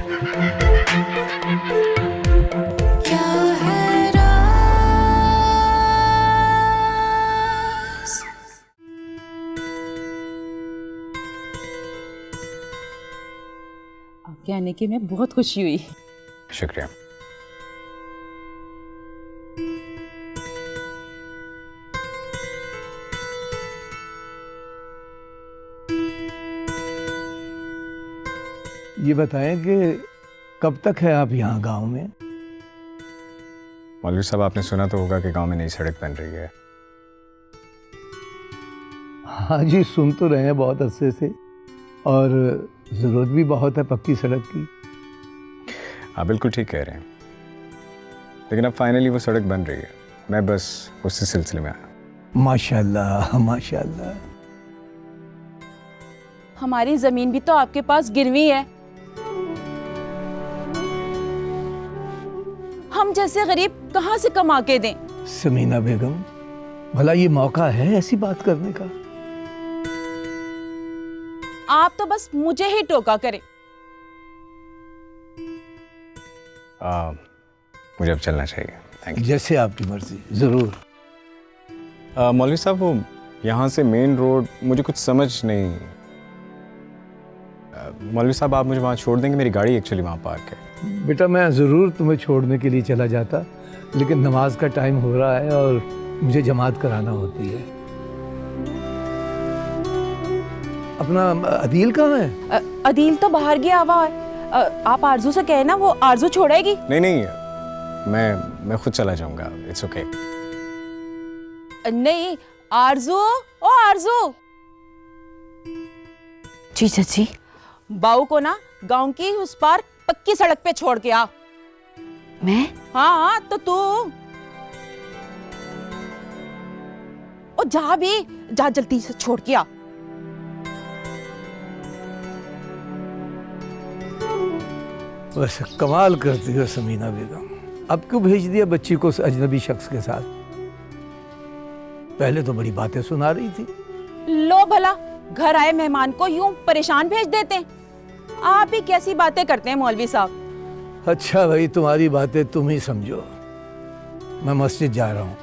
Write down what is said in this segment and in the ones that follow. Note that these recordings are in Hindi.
क्या है राज? आपके आने की मैं बहुत खुशी हुई। शुक्रिया। ये बताएं कि कब तक है आप यहाँ गांव में? मौलवी साहब, आपने सुना तो होगा कि गांव में नई सड़क बन रही है। हाँ जी, सुन तो रहे हैं बहुत अरसे से, और ज़रूरत भी बहुत है पक्की सड़क की। आप बिल्कुल ठीक कह रहे हैं, लेकिन अब फाइनली वो सड़क बन रही है। मैं बस उसी सिलसिले में आया। माशाल्लाह माशाल्लाह। हमारी जमीन भी तो आपके पास गिरवी है। हम जैसे गरीब कहाँ से कमा के दें? समीना बेगम, भला ये मौका है ऐसी बात करने का? आप तो बस मुझे ही टोका करें। मुझे अब चलना चाहिए। थैंक जैसे आपकी मर्जी, ज़रूर। यू। मौलवी साहब, वो यहाँ से मेन रोड मुझे कुछ समझ नहीं। मौलवी साहब, आप मुझे वहाँ छोड़ देंगे? मेरी गाड़ी एक्चुअली वहाँ पार्क है। बेटा, मैं ज़रूर तुम्हें छोड़ने के लिए चला जाता, लेकिन नमाज का टाइम हो रहा है और मुझे जमात कराना होती है। अपना अदील कहाँ है? अदील तो बाहर गया हुआ है। आप आरजू से कहे ना, वो आरजू छोड़ेगी। नहीं नहीं, मैं खुद चला जाऊंगा। It's okay. नहीं, आरजू, ओ आरजू। जी चाची। बाऊ को ना गांव की उस पार पक्की सड़क पे छोड़ के आ। मैं? हाँ, तो तू ओ जा भी, जा जल्दी से छोड़ के आ। वैसे कमाल करती हो समीना बेगम, अब क्यों भेज दिया बच्ची को उस अजनबी शख्स के साथ? पहले तो बड़ी बातें सुना रही थी। लो भला, घर आए मेहमान को यूं परेशान भेज देते हैं। आप ही कैसी बातें करते हैं मौलवी साहब। अच्छा भाई, तुम्हारी बातें तुम ही समझो। मैं मस्जिद जा रहा हूँ।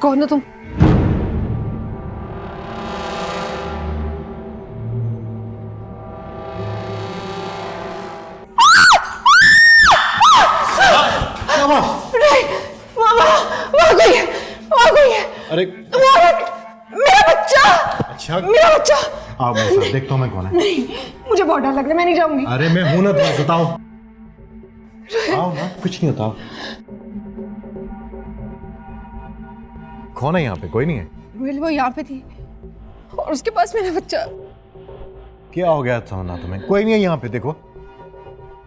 कौन हो तुम? अरे मेरा बच्चा! अच्छा, मेरा बच्चा! आओ मेरे साथ, देखता हूँ मैं कौन है। नहीं, मुझे बहुत डर लग रहा है, मैं नहीं जाऊंगी। अरे मैं हूं ना, तुम्हें बताओ। आओ ना, कुछ नहीं होता। कौन है यहाँ पे? कोई नहीं है। रोहिल वो यहाँ पे थी और उसके पास मेरा बच्चा। क्या हो गया सोना तुम्हें? कोई नहीं है यहाँ पे, देखो।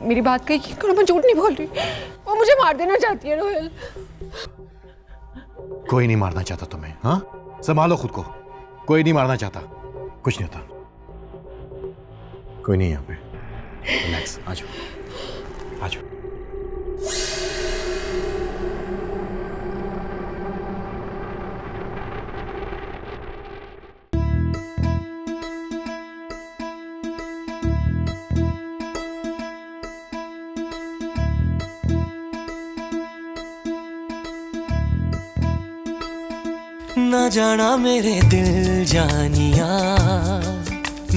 मेरी बात का यकीन करो, मैं झूठ नहीं बोल रही। वो मुझे मार देना चाहती है रोहिल। कोई नहीं मारना चाहता तुम्हें। हाँ, संभालो खुद को। कोई नहीं मारना चाहता, कुछ नहीं होता। कोई नहीं यहाँ पे। रिलैक्स, आ जाओ, आ जाओ। ना जाना मेरे दिल जानिया,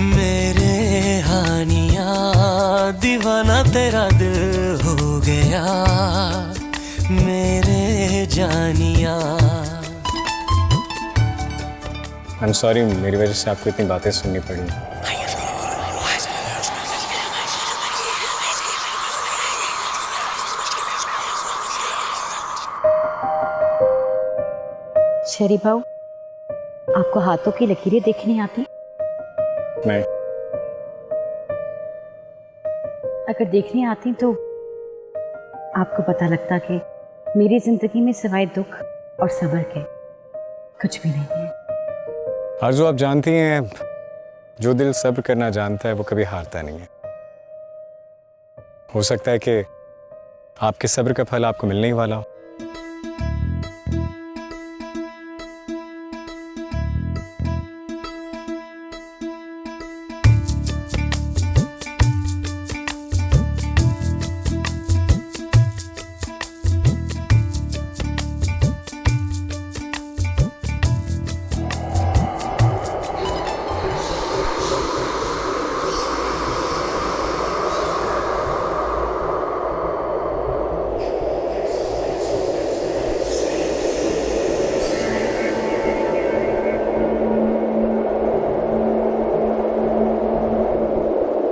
मेरे हानिया, दीवाना तेरा दिल हो गया मेरे जानिया। आई एम सॉरी, मेरी वजह से आपको इतनी बातें सुननी पड़ी। शरीफ भाऊ, आपको हाथों की लकीरें देखनी आती? नहीं। अगर देखनी आती तो आपको पता लगता कि मेरी जिंदगी में सिवाय दुख और सब्र के कुछ भी नहीं है। आरज़ू, आप जानती हैं, जो दिल सब्र करना जानता है वो कभी हारता नहीं है। हो सकता है कि आपके सब्र का फल आपको मिलने ही वाला हो।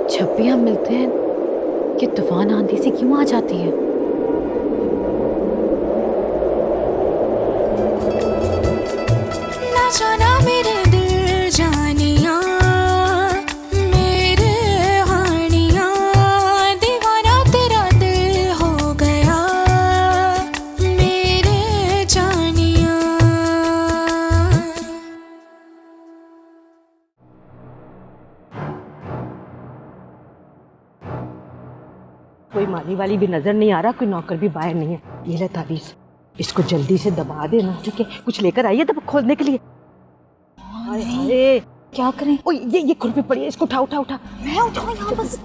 जब भी हम मिलते हैं कि तूफान आंधी से क्यों आ जाती है? ना जाना मेरे दिल जानिया, मेरे हानिया, दीवाना तेरा दिल हो गया मेरे जानिया। कोई माली वाली भी नजर नहीं आ रहा, कोई नौकर भी बाहर नहीं है। ये ले ताबीज, इसको जल्दी से दबा देना, ठीक है? कुछ लेकर आइए दबा खोलने के लिए। अरे क्या करें? ओ ये खुरपी पड़ी है, इसको उठा उठा उठा। मैं उठाऊं यहाँ बस?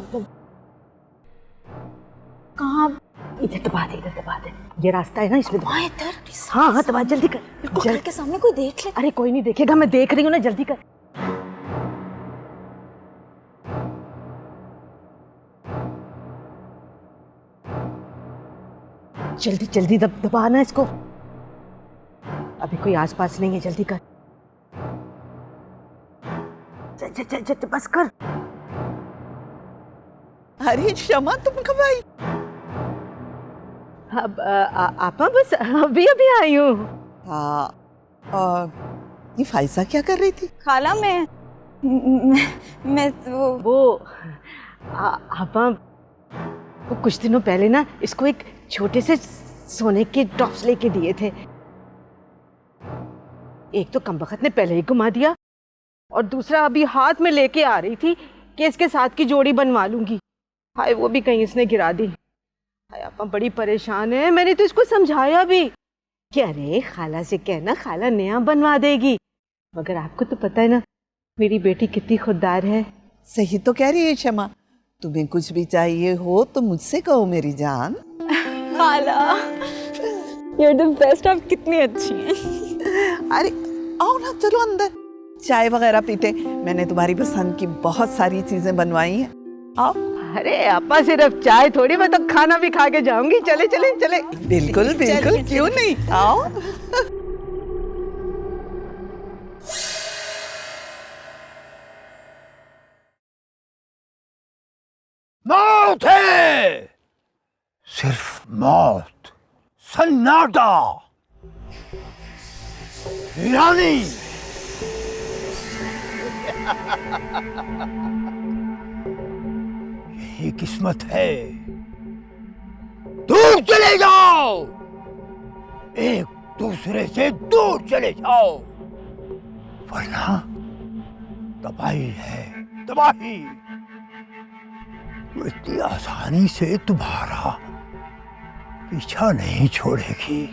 कहाँ? इधर दबा दे, इधर दबा दे। ये रास्ता है ना, इसमें दबा। इधर? हाँ हाँ दबा, जल्दी कर। घर के सामने कोई देख ले। अरे कोई नहीं देखेगा, मैं देख रही हूँ ना, जल्दी कर। जल्दी जल्दी दबाना इसको। अभी कोई आसपास नहीं है, जल्दी कर। बस कर। अरे क्षमा, तुम कब आई? अब आपा बस अभी अभी आई हूँ। हाँ, और ये फाइजा क्या कर रही थी? खाला मैं तो वो आपा वो कुछ दिनों पहले ना इसको एक छोटे से सोने के टॉप्स लेके दिए थे। एक तो कमबख्त ने पहले ही घुमा दिया और दूसरा अभी हाथ में लेके आ रही थी कि इसके साथ की जोड़ी बनवा लूंगी। हाय, वो भी कहीं इसने गिरा दी। हाय, आपा बड़ी परेशान है। मैंने तो इसको समझाया भी कि अरे खाला से कहना, खाला नया बनवा देगी। मगर आपको तो पता है ना मेरी बेटी कितनी खुददार है। सही तो कह रही है क्षमा, तुम्हें कुछ भी चाहिए हो तो मुझसे कहो मेरी जान। खाला, you're the best, आप कितनी अच्छी हैं। अरे आओ ना, चलो अंदर चाय वगैरह पीते। मैंने तुम्हारी पसंद की बहुत सारी चीजें बनवाई हैं, आओ। अरे आपा सिर्फ चाय थोड़ी, मैं तो खाना भी खा के जाऊंगी। चले चले चले। बिल्कुल बिल्कुल, क्यों नहीं, आओ। मौत है, सिर्फ मौत, सन्नाटा, वीरानी। यही किस्मत है। दूर चले जाओ, एक दूसरे से दूर चले जाओ, वरना तबाही है, तबाही। वो इतनी आसानी से तुम्हारा पीछा नहीं छोड़ेगी।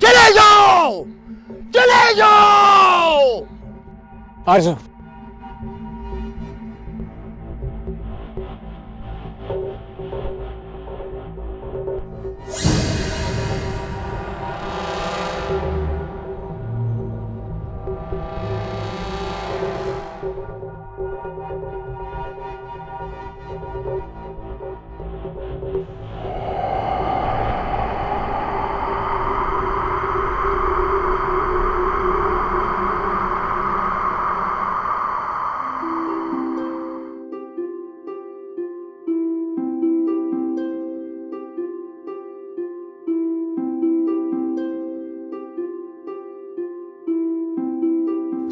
चले जाओ, चले जाओ। आरज़ू,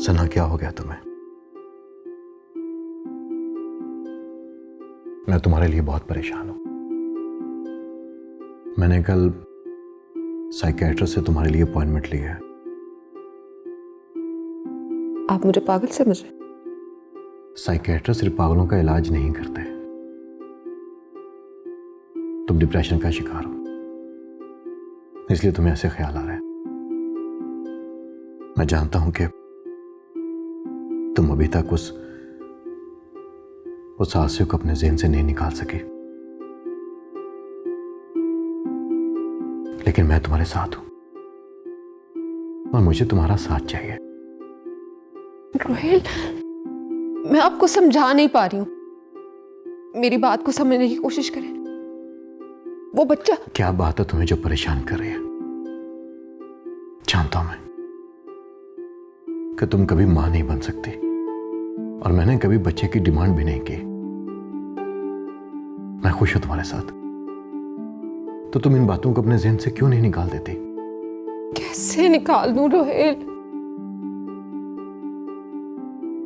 सना, क्या हो गया तुम्हें? मैं तुम्हारे लिए बहुत परेशान हूं। मैंने कल साइकियाट्रिस्ट से तुम्हारे लिए अपॉइंटमेंट ली है। आप मुझे पागल समझ रहे? साइकियाट्रिस्ट सिर्फ पागलों का इलाज नहीं करते। तुम डिप्रेशन का शिकार हो, इसलिए तुम्हें ऐसे ख्याल आ रहे हैं। मैं जानता हूं कि तुम अभी तक उस हादसे को अपने ज़हन से नहीं निकाल सके, लेकिन मैं तुम्हारे साथ हूं और मुझे तुम्हारा साथ चाहिए। रोहेल, मैं आपको समझा नहीं पा रही हूं। मेरी बात को समझने की कोशिश करें। वो बच्चा, क्या बात है तुम्हें जो परेशान कर रही है? जानता हूं मैं कि तुम कभी मां नहीं बन सकती, और मैंने कभी बच्चे की डिमांड भी नहीं की। मैं खुश हूं तुम्हारे साथ, तो तुम इन बातों को अपने ज़हन से क्यों नहीं निकाल देती? कैसे निकाल दूं रोहेल?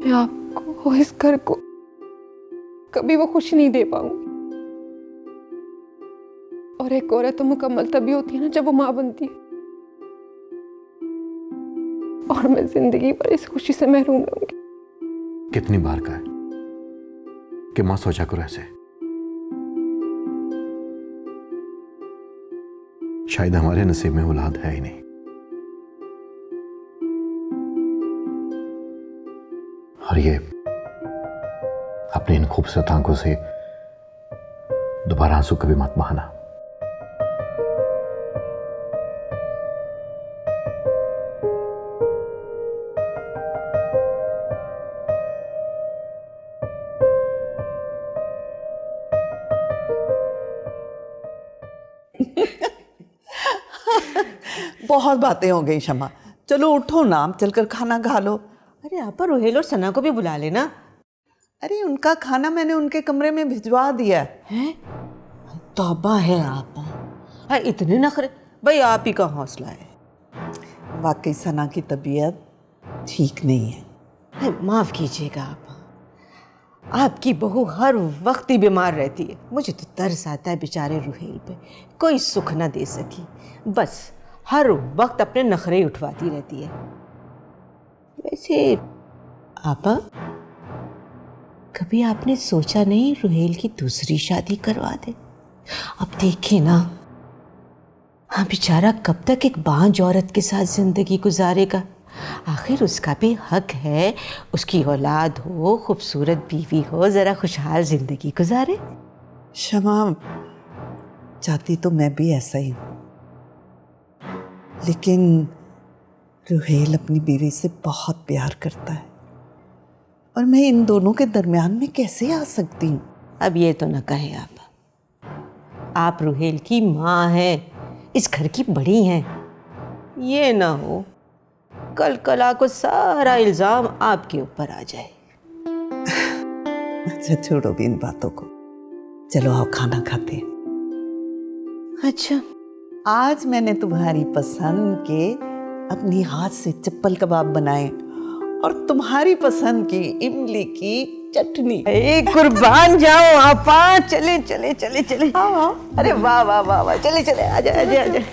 मैं आपको, इस घर को कभी वो खुशी नहीं दे पाऊंगी। और एक औरत तो मुकम्मल तभी होती है ना जब वो मां बनती है, और मैं जिंदगी भर इस खुशी से महरूम रहूंगी। कितनी बार कहा है कि मां सोचा करो ऐसे। शायद हमारे नसीब में औलाद है ही नहीं। और ये अपनी इन खूबसूरत आंखों से दोबारा आंसू कभी मत बहाना। बहुत बातें हो गई शमा, चलो उठो ना, चलकर खाना खा लो। अरे आप रोहेल और सना को भी बुला लेना। अरे उनका खाना मैंने उनके कमरे में भिजवा दिया है। तौबा है आप, हाँ इतने नखरे। भाई आप ही का हौसला है। वाकई सना की तबीयत ठीक नहीं है। माफ़ कीजिएगा आपकी बहू हर वक्त ही बीमार रहती है। मुझे तो तरस आता है बेचारे रुहेल पे, कोई सुख ना दे सकी, बस हर वक्त अपने नखरे उठवाती रहती है। वैसे आपा, कभी आपने सोचा नहीं रुहेल की दूसरी शादी करवा दे? अब देखें ना, हाँ बेचारा कब तक एक बांझ औरत के साथ जिंदगी गुजारेगा? आखिर उसका भी हक है, उसकी औलाद हो, खूबसूरत बीवी हो, ज़रा खुशहाल ज़िंदगी गुजारे। शमा, चाहती तो मैं भी ऐसा ही हूँ, लेकिन रुहेल अपनी बीवी से बहुत प्यार करता है, और मैं इन दोनों के दरमियान में कैसे आ सकती हूँ? अब ये तो न कहें आप रुहेल की माँ हैं, इस घर की बड़ी हैं। ये ना हो कल कला को सारा इल्ज़ाम आपके ऊपर आ जाए। अच्छा छोड़ो भी इन बातों को, चलो आओ खाना खाते हैं। अच्छा, आज मैंने तुम्हारी पसंद के अपनी हाथ से चप्पल कबाब बनाए और तुम्हारी पसंद की इमली की चटनी। कुर्बान जाओ आपा, चले चले चले चले। अरे वाह वाह वाह वाह, चले चले, आजा आजा आजा।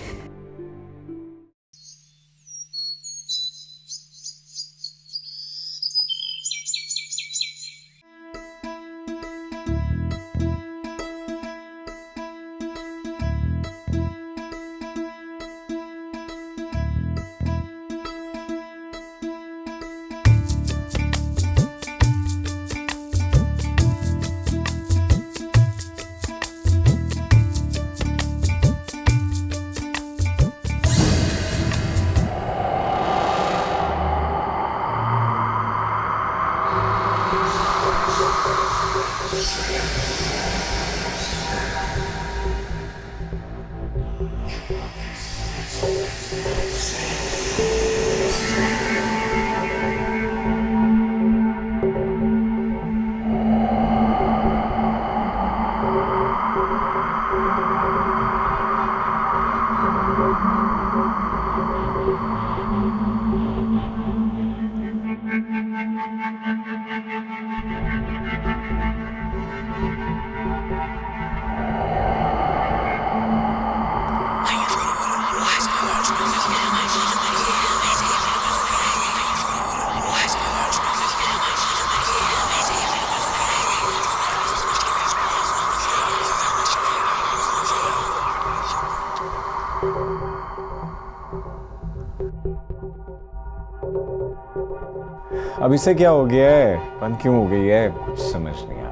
अब इसे क्या हो गया है? बंद क्यों हो गई है? कुछ समझ नहीं आ रहा।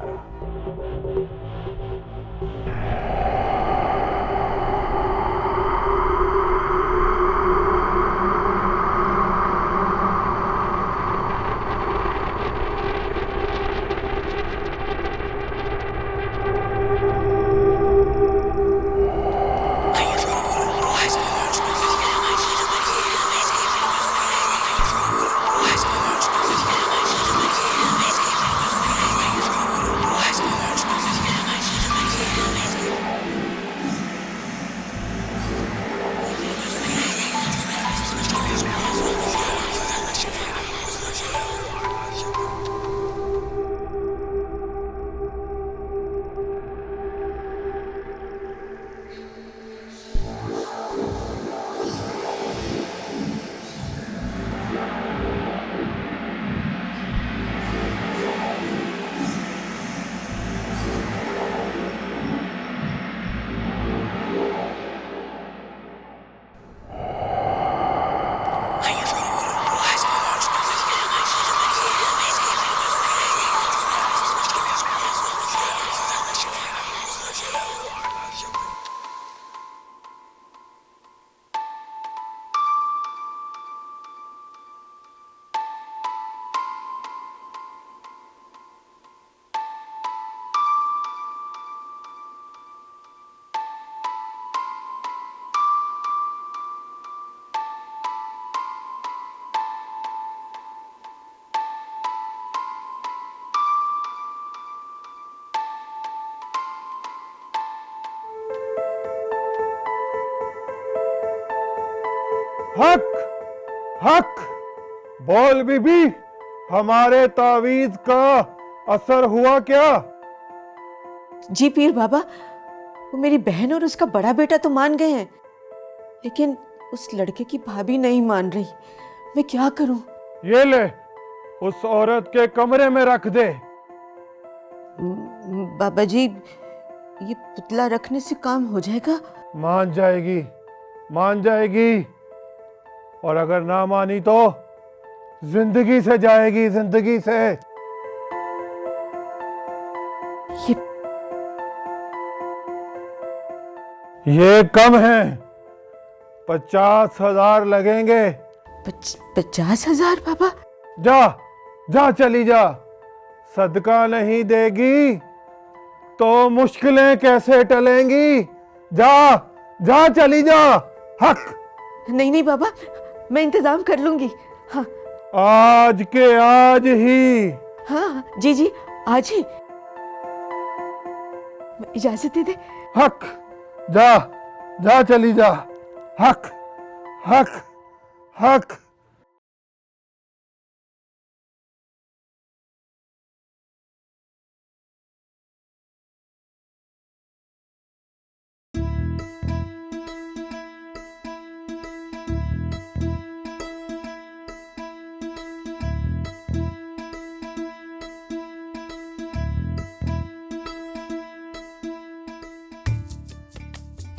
हक हक बोल बीबी, हमारे तावीज का असर हुआ क्या? जी पीर बाबा, वो मेरी बहन और उसका बड़ा बेटा तो मान गए हैं, लेकिन उस लड़के की भाभी नहीं मान रही। मैं क्या करूं? ये ले, उस औरत के कमरे में रख दे। बाबा जी, ये पुतला रखने से काम हो जाएगा? मान जाएगी, मान जाएगी, और अगर ना मानी तो जिंदगी से जाएगी, जिंदगी से। ये कम है, 50,000 लगेंगे। 50,000 बाबा? जा जा, चली जा। सदका नहीं देगी तो मुश्किलें कैसे टलेंगी? जा जा, चली जा। हक। नहीं नहीं बाबा, मैं इंतजाम कर लूंगी। हाँ आज के आज ही। हाँ जी जी, आज ही। इजाजत दे दे। हक। जा जा, चली जा। हक हक हक।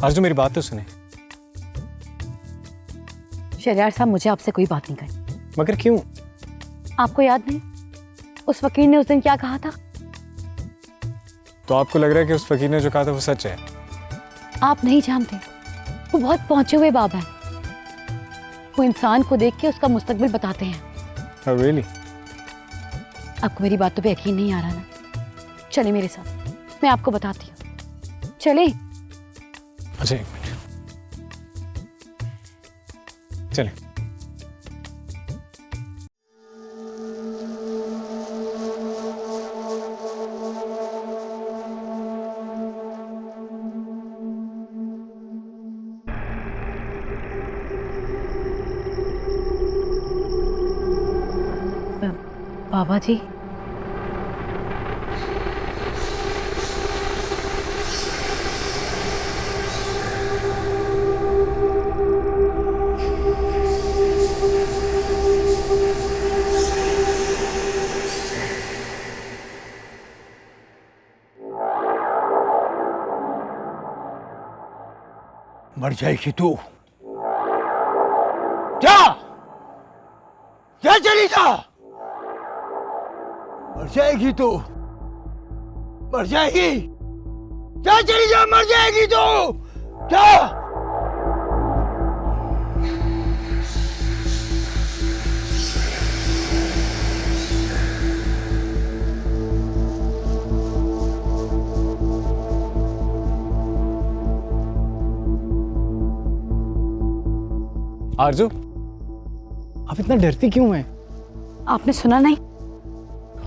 आज तो मेरी बात तो सुने। शहरयार साहब, मुझे आपसे कोई बात नहीं करनी। मगर क्यों? आपको याद नहीं उस फकीर ने उस दिन क्या कहा था? तो आपको लग रहा है कि उस फकीर ने जो कहा था वो सच है? आप नहीं जानते, वो बहुत पहुंचे हुए बाबा हैं। वो इंसान को देख के उसका मुस्तकबिल बताते हैं। Oh, really? आपको मेरी बातों पे यकीन नहीं आ रहा ना? चले मेरे साथ, मैं आपको बताती हूँ। चले। अच्छा एक मिनट, चले। बाबा जी, मर जाएगी तू। जा, जा चली जा। मर जाएगी तू, मर जाएगी। जा चली जा, मर जाएगी तू। जा। आरजू, आप इतना डरती क्यों हैं? आपने सुना नहीं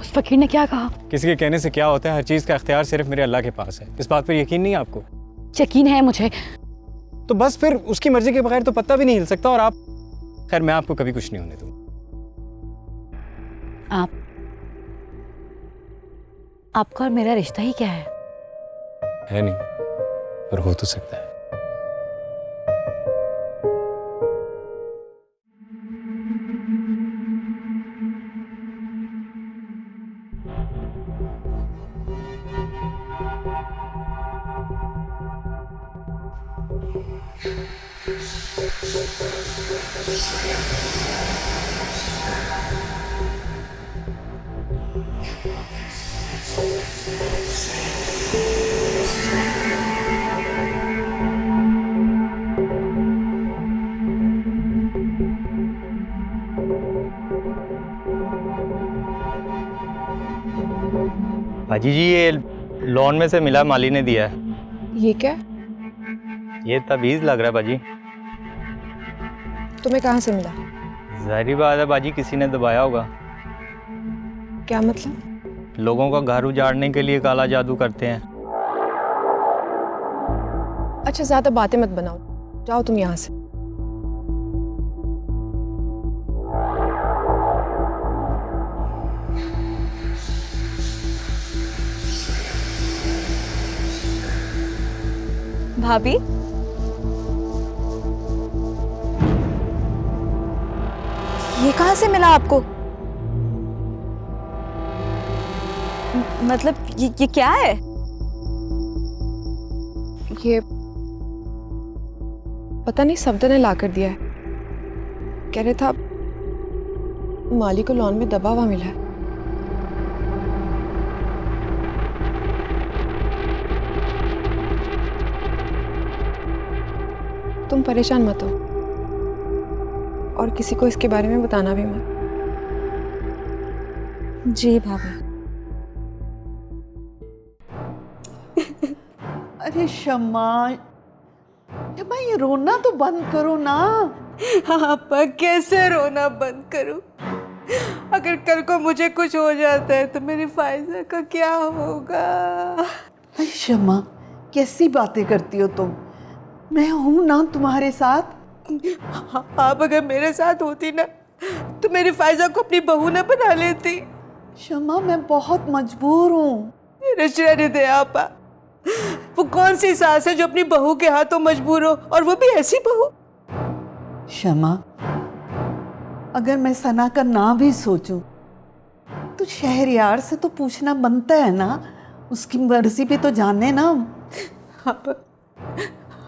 उस फकीर ने क्या कहा? किसी के कहने से क्या होता है, हर चीज का इख्तियार सिर्फ मेरे अल्लाह के पास है। इस बात पर यकीन नहीं है आपको? यकीन है मुझे। तो बस फिर उसकी मर्जी के बगैर तो पत्ता भी नहीं हिल सकता। और आप, खैर मैं आपको कभी कुछ नहीं होने दूंगा। आपका और मेरा रिश्ता ही क्या है नहीं, पर हो तो सकता है। भाजी जी, ये लोन में से मिला, माली ने दिया है। ये क्या? ये तबीज लग रहा है बाजी। तुम्हें कहाँ से मिला? जाहिर बात है बाजी, किसी ने दबाया होगा। क्या मतलब? लोगों का घर उजाड़ने के लिए काला जादू करते हैं। अच्छा ज्यादा बातें मत बनाओ, जाओ तुम यहाँ से। भाभी, ये कहाँ से मिला आपको? मतलब ये क्या है? ये पता नहीं, सफदर ने ला कर दिया है। कह रहे था माली को लॉन में दबा हुआ मिला है। तुम परेशान मत हो और किसी को इसके बारे में बताना भी मत। जी भाभी। अरे शम्मा, शम्मा ये रोना तो बंद करो ना। आपा कैसे रोना बंद करूं? अगर कल को मुझे कुछ हो जाता है तो मेरी फायजा का क्या होगा? अरे शम्मा, कैसी बातें करती हो तुम? मैं हूं ना तुम्हारे साथ। आप अगर मेरे साथ होती ना तो मेरी फायजा को अपनी बहू न बना लेती। शम्मा मैं बहुत मजबूर हूँ। रहने दे आपा। वो कौन सी सास है जो अपनी बहू के हाथों मजबूर हो, और वो भी ऐसी बहू? शम्मा, अगर मैं सना का ना भी सोचूं तो शहरयार से तो पूछना बनता है ना। उसकी मर्जी पे तो जाने ना।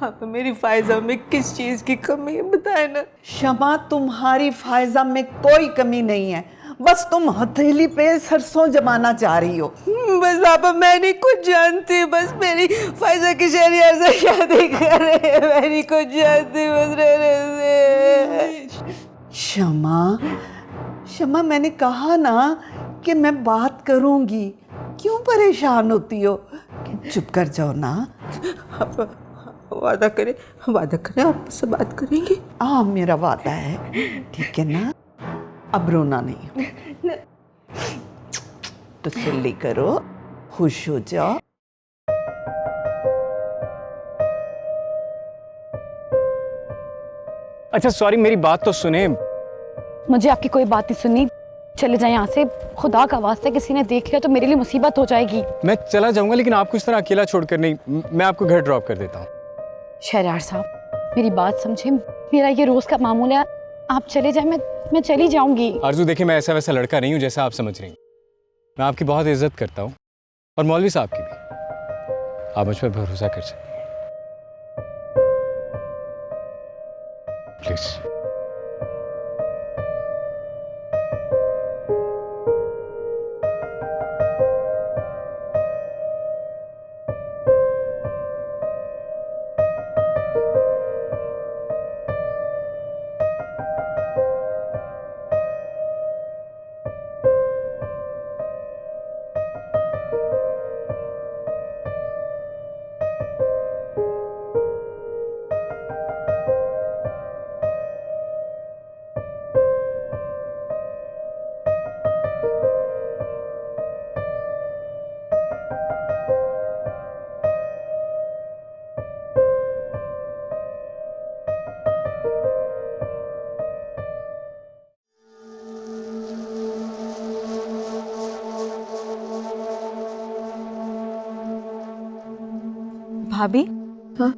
आप मेरी फायजा में किस चीज की कमी है बताए ना। शम्मा, तुम्हारी फायजा में कोई कमी नहीं है, बस तुम हथेली पे सरसों जमाना चाह रही हो। बस पापा, मैं नहीं कुछ जानती। बस मेरी फायजा की शहरयार से शादी करे, मैं नहीं कुछ जानती। बस रहने दे। शम्मा, शम्मा मैंने कहा ना कि मैं बात करूंगी। क्यों परेशान होती हो? चुप कर जाओ ना। वादा करें आप से बात करेंगे। हाँ, मेरा वादा है, ठीक है ना? अब रोना नहीं। तसल्ली करो, खुश हो जाओ। अच्छा सॉरी, मेरी बात तो सुने। मुझे आपकी कोई बात नहीं सुननी। चले जाए यहाँ से, खुदा का वास्ता किसी ने देख लिया तो मेरे लिए मुसीबत हो जाएगी। मैं चला जाऊंगा, लेकिन आपको इस तरह अकेला छोड़कर नहीं। मैं आपको घर ड्रॉप कर देता हूँ। शहरयार साहब, मेरी बात समझे, मेरा ये रोज का मामूल है। आप चले जाए, मैं चली जाऊंगी। आरजू देखिए, मैं ऐसा वैसा लड़का नहीं हूँ जैसा आप समझ रही हैं। मैं आपकी बहुत इज्जत करता हूँ, और मौलवी साहब की भी। आप मुझ पर भरोसा कर सकते हैं, प्लीज। भाभी, हाँ?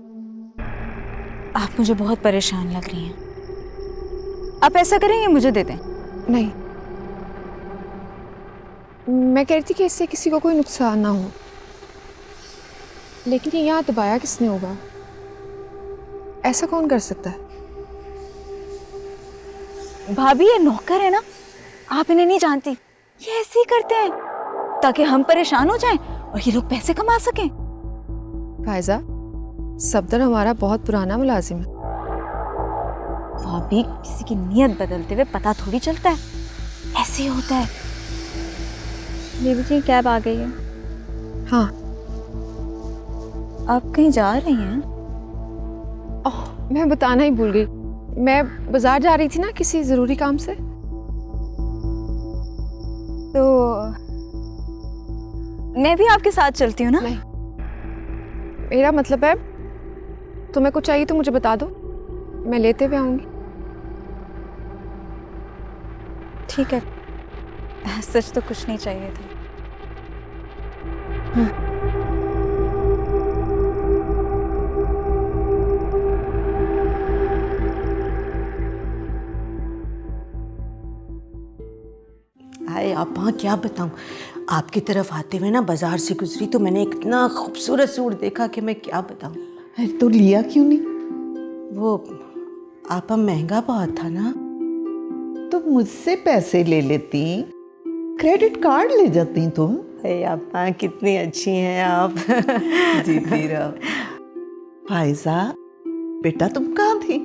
आप मुझे बहुत परेशान लग रही हैं। आप ऐसा करेंगे, मुझे दे दें? नहीं, मैं कह रही थी कि इससे किसी को कोई नुकसान ना हो। लेकिन ये यहाँ दबाया किसने होगा? ऐसा कौन कर सकता है? भाभी, ये नौकर है ना, आप इन्हें नहीं जानती। ये ऐसे ही करते हैं ताकि हम परेशान हो जाएं और ये लोग पैसे कमा सकें। फायजा, सफदर हमारा बहुत पुराना मुलाजिम है। भाभी, किसी की नीयत बदलते हुए पता थोड़ी चलता है, ऐसे ही होता है। बेबी जी, कैब आ गई है। हाँ। आप कहीं जा रही हैं? ओह, मैं बताना ही भूल गई। मैं बाजार जा रही थी ना, किसी ज़रूरी काम से। तो मैं भी आपके साथ चलती हूँ ना? नहीं, मेरा मतलब है, तुम्हें कुछ चाहिए तो मुझे बता दो, मैं लेते हुए आऊंगी। ठीक है, सच तो कुछ नहीं चाहिए था। हाय आपा, क्या बताऊं, आपकी तरफ आते हुए ना बाजार से गुजरी तो मैंने इतना खूबसूरत सूट देखा कि मैं क्या बताऊं। अरे तो लिया क्यों नहीं? वो आपा महंगा बहुत था ना। तो मुझसे पैसे ले लेती, क्रेडिट कार्ड ले जाती तुम। अरे आपा, कितनी अच्छी हैं आप। जीती रहो। फायजा बेटा, तुम कहाँ थी?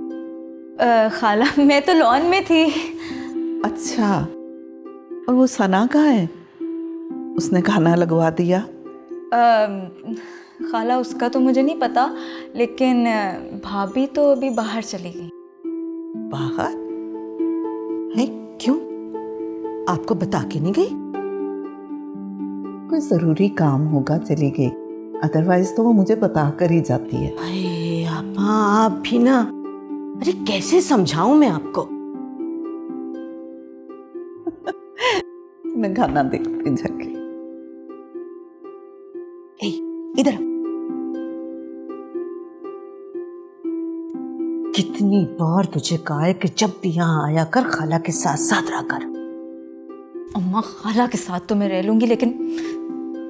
खाला, मैं तो लॉन में थी। अच्छा, और वो सना कहाँ है? उसने खाना लगवा दिया? खाला, उसका तो मुझे नहीं पता, लेकिन भाभी तो अभी बाहर चली गई। बाहर है? क्यों? आपको बता के नहीं गई? कोई जरूरी काम होगा, चली गई। अदरवाइज तो वो मुझे बता कर ही जाती है। अरे आपा, आप भी ना, अरे कैसे समझाऊं मैं आपको। मैं खाना देखती जाके। इधर कितनी बार तुझे कहा है कि जब भी यहाँ आया कर खाला के साथ साथ रहा कर। अम्मा, खाला के साथ तो मैं रह लूंगी, लेकिन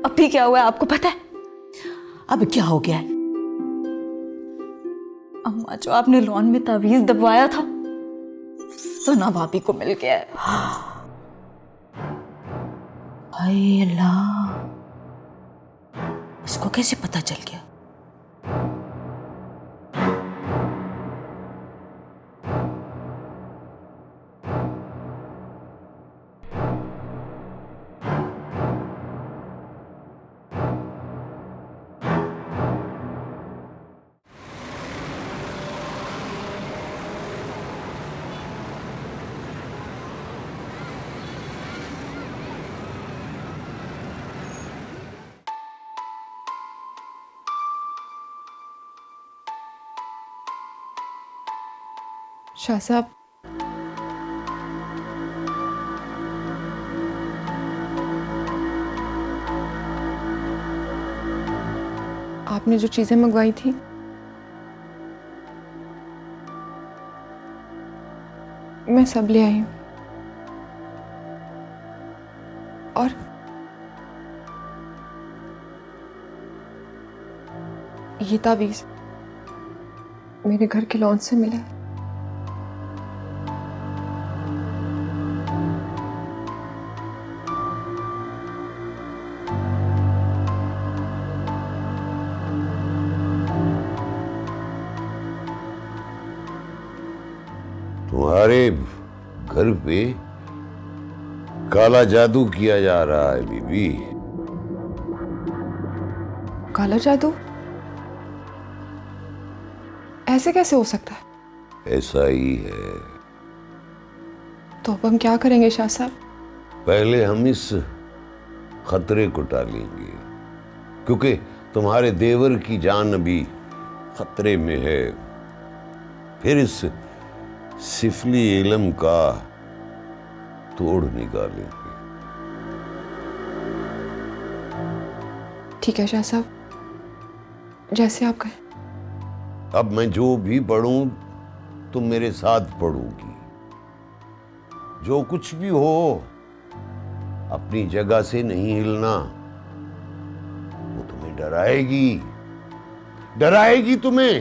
अभी क्या हुआ है आपको पता है? अब क्या हो गया है? अम्मा, जो आपने लॉन में तावीज दबवाया था, सना भाभी को मिल गया है। हाय अल्लाह, इसको कैसे पता चल गया? शाह साहब, आपने जो चीजें मंगवाई थी मैं सब ले आई हूं। और ये तावीज मेरे घर के लॉन से मिला। तुम्हारे घर पे काला जादू किया जा रहा है बीबी। काला जादू? ऐसे कैसे हो सकता है? ऐसा ही है। तो अब हम क्या करेंगे शाह साहब? पहले हम इस खतरे को टालेंगे, क्योंकि तुम्हारे देवर की जान अभी खतरे में है। फिर इस सिफली इल्म का तोड़ निकालेंगे। ठीक है शाह साहब, जैसे आप कहें। अब मैं जो भी पढ़ूं तुम मेरे साथ पढ़ोगी। जो कुछ भी हो अपनी जगह से नहीं हिलना। वो तुम्हें डराएगी तुम्हें,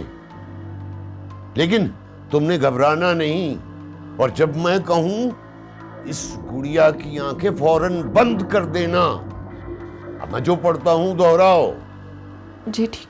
लेकिन तुमने घबराना नहीं। और जब मैं कहूं इस गुड़िया की आंखें फौरन बंद कर देना। अब मैं जो पढ़ता हूं दोहराओ। जी ठीक।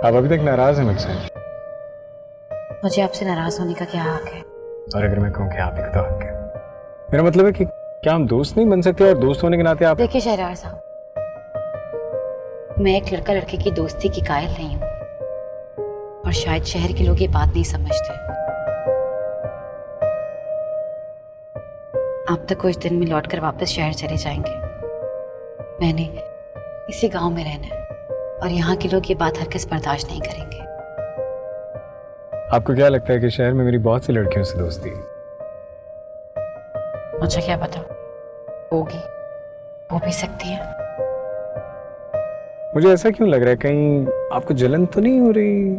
आप अभी तक नाराज हैं मुझसे? मुझे आपसे नाराज होने का क्या हक है? और अगर मैं कहूँ कि आप ही का तो हक है। मेरा मतलब है कि क्या हम दोस्त नहीं बन सकते? और दोस्त होने के नाते आप... देखिए शहरयार साहब, मैं एक लड़का लड़के की दोस्ती की कायल नहीं हूँ, और शायद शहर के लोग ये बात नहीं समझते। आप तो कुछ दिन में लौटकर वापस शहर चले जाएंगे। मैंने इसी गांव में रहना है, और यहाँ के लोग ये बात हरगिज़ बर्दाश्त नहीं करेंगे। आपको क्या लगता है कि शहर में मेरी बहुत सी लड़कियों से दोस्ती है? मुझे क्या पता, होगी, हो भी सकती है। मुझे ऐसा क्यों लग रहा है, कहीं आपको जलन तो नहीं हो रही?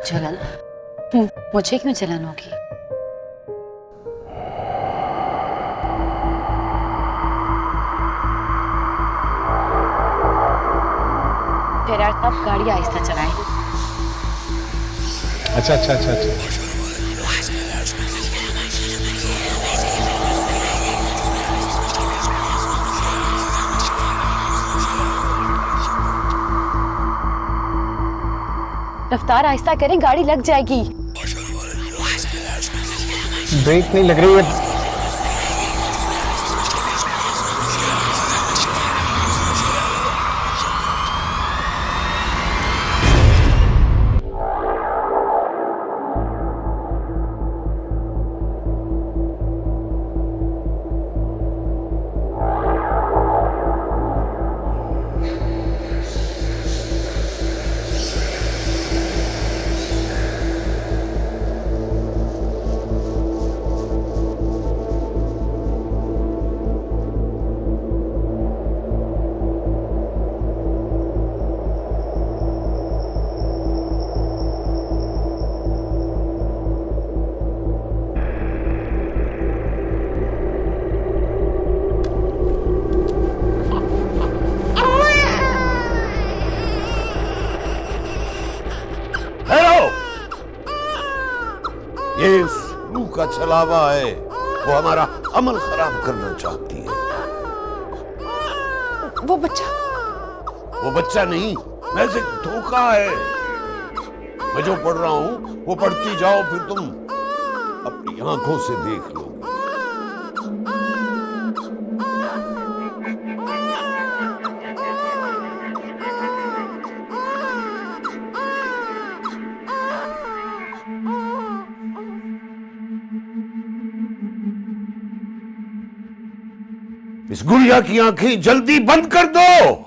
जलन? मुझे क्यों जलन होगी? शहरयार साहब, गाड़ी आहिस्ता चलाएं। अच्छा। रफ्तार आहिस्ता करें, गाड़ी लग जाएगी। ब्रेक नहीं लग रही है। ये फ्लू का छलावा है, वो हमारा अमल खराब करना चाहती है। वो बच्चा नहीं, वैसे धोखा है। मैं जो पढ़ रहा हूं वो पढ़ती जाओ, फिर तुम अपनी आंखों से देख लो। इस गुड़िया की आंखें जल्दी बंद कर दो।